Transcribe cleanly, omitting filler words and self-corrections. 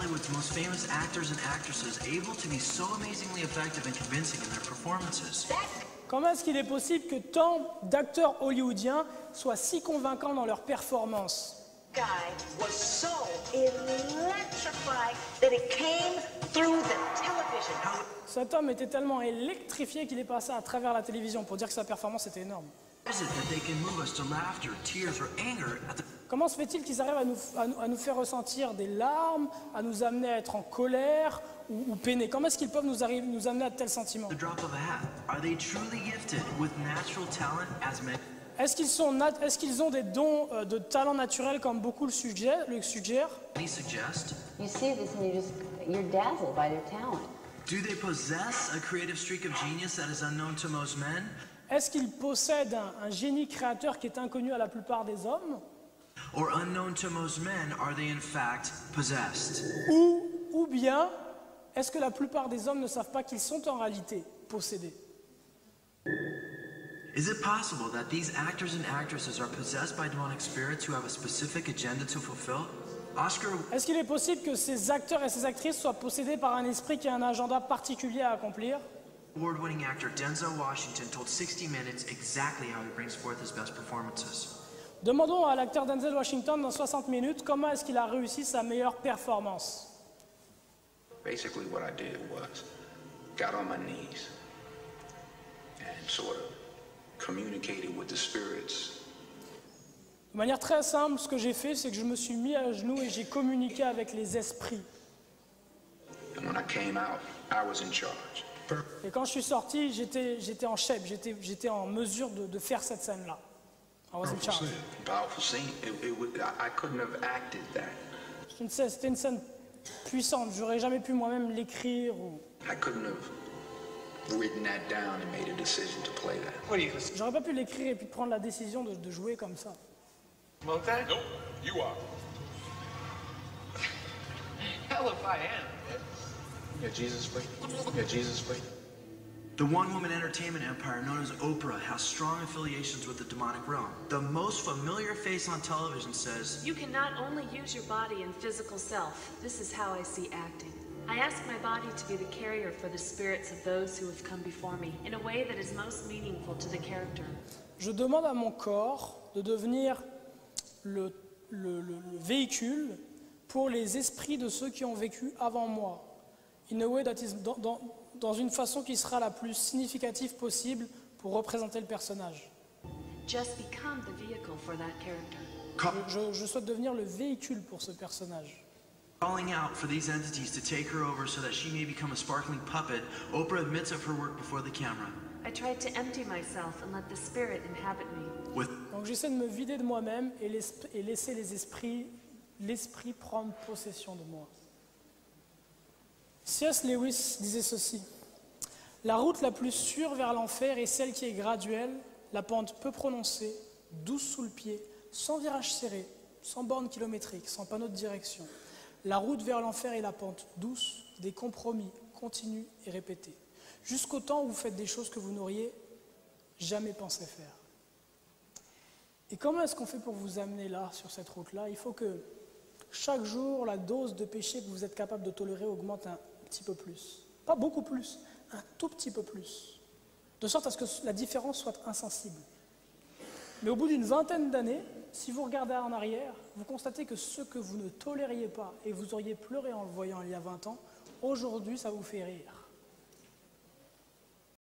Hollywood's most famous actors and actresses able to be so amazingly effective and convincing in their performances? Comment est-ce qu'il est possible que tant d'acteurs hollywoodiens soient si convaincants dans leurs performances? Guy was so electrifying that it came through the television. Cet homme était tellement électrifié qu'il est passé à travers la télévision pour dire que sa performance était énorme. Is it that they can move us to laughter, tears, or anger at the Comment se fait-il qu'ils arrivent à nous faire ressentir des larmes, à nous amener à être en colère ou peinés? Comment est-ce qu'ils peuvent nous amener à de tels sentiments? drop of a hat? Are they truly gifted with natural talent as men? Est-ce qu'ils ont des dons de talent naturel comme beaucoup le suggèrent? Many suggest. You see this and you're dazzled by their talent. Do they possess a creative streak of genius that is unknown to most men? Est-ce qu'ils possèdent un génie créateur qui est inconnu à la plupart des hommes? Or unknown to most men, are they in fact possessed? Ou bien, est-ce que la plupart des hommes ne savent pas qu'ils sont en réalité possédés? Is it possible that these actors and actresses are possessed by demonic spirits who have a specific agenda to fulfill? Oscar Est-ce qu'il est possible que ces acteurs et ces actrices soient possédés par un esprit qui a un agenda particulier à accomplir? Award-winning actor Denzel Washington told 60 Minutes exactly how he brings forth his best performances. Demandons à l'acteur Denzel Washington dans 60 minutes comment est-ce qu'il a réussi sa meilleure performance. Basically what I did was got on my knees and sort of communicated with the spirits. De manière très simple, ce que j'ai fait, c'est que je me suis mis à genoux et j'ai communiqué avec les esprits. And when I came out, I was in charge. Et quand je suis sorti, j'étais en chef, j'étais en mesure de faire cette scène-là. I was in charge. Powerful scene. I couldn't have acted that. C'était une scène puissante, j'aurais jamais pu moi-même l'écrire. I couldn't have written that down and made a decision to play that. J'aurais pas pu l'écrire et puis prendre la décision de jouer comme ça. Nope, you are. Hell if I am. Yeah, Jesus, please. Yeah, Jesus, please. The one-woman entertainment empire known as Oprah has strong affiliations with the demonic realm. The most familiar face on television says, You can not only use your body and physical self. This is how I see acting. I ask my body to be the carrier for the spirits of those who have come before me in a way that is most meaningful to the character. Je demande à mon corps de devenir le véhicule pour les esprits de ceux qui ont vécu avant moi. In a way that is, dans une façon qui sera la plus significative possible pour représenter le personnage. Just become the vehicle for that character. Je souhaite devenir le véhicule pour ce personnage. calling out for these entities to take her over so that she may become a sparkling puppet, Oprah admits of her work before the camera. I tried to empty myself and let the spirit inhabit me. Donc j'essaie de me vider de moi-même et laisser l'esprit prendre possession de moi. C.S. Lewis disait ceci: la route la plus sûre vers l'enfer est celle qui est graduelle, la pente peu prononcée, douce sous le pied, sans virage serré, sans borne kilométrique, sans panneau de direction. La route vers l'enfer est la pente douce, des compromis continus et répétés, jusqu'au temps où vous faites des choses que vous n'auriez jamais pensé faire. Et comment est-ce qu'on fait pour vous amener là, sur cette route-là? Il faut que chaque jour, la dose de péché que vous êtes capable de tolérer augmente un petit peu plus. Pas beaucoup plus, un tout petit peu plus. De sorte à ce que la différence soit insensible. Mais au bout d'une vingtaine d'années, si vous regardez en arrière, vous constatez que ce que vous ne tolériez pas et vous auriez pleuré en le voyant il y a 20 ans, aujourd'hui ça vous fait rire.